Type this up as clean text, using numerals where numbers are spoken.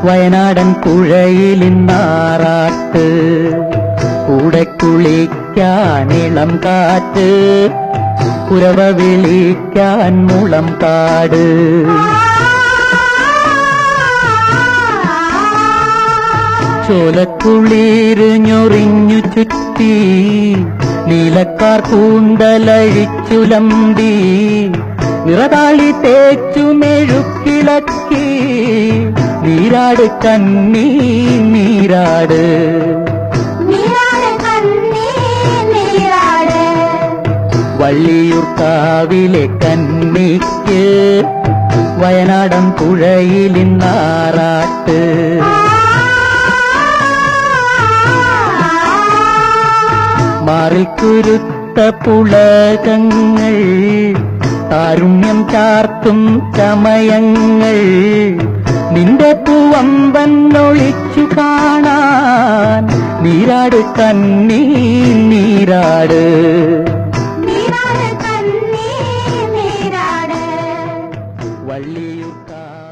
വയനാടൻ പുഴയിലിന്നാറാട്ട്, കൂടെ കുളിക്കാൻ ഇളം കാറ്റ്, കുരവ വിളിക്കാൻ മുളം കാട്. ചോലക്കുളിരിഞ്ഞൊറിഞ്ഞു ചുറ്റി, നീലക്കാർ കൂന്തലഴിച്ചുലമ്പി, നിറതാളി തേച്ചു മെഴുക്കിളക്കി, നീരാട് കണ്ണീ നീരാട്. വള്ളിയൂർക്കാവിലെ കന്നിക്ക് വയനാടൻ പുഴയിലിന്നാറാട്ട്. മാറിൽ കുരുത്ത പുളകങ്ങൾ, താരുണ്യം ചാർത്തും ചമയങ്ങൾ, നിന്റെ പൂവമ്പൻ ഒളിച്ചു കാണാൻ, നീരാട് കണ്ണീ നീരാട്. വള്ളിയൂർക്കാവ്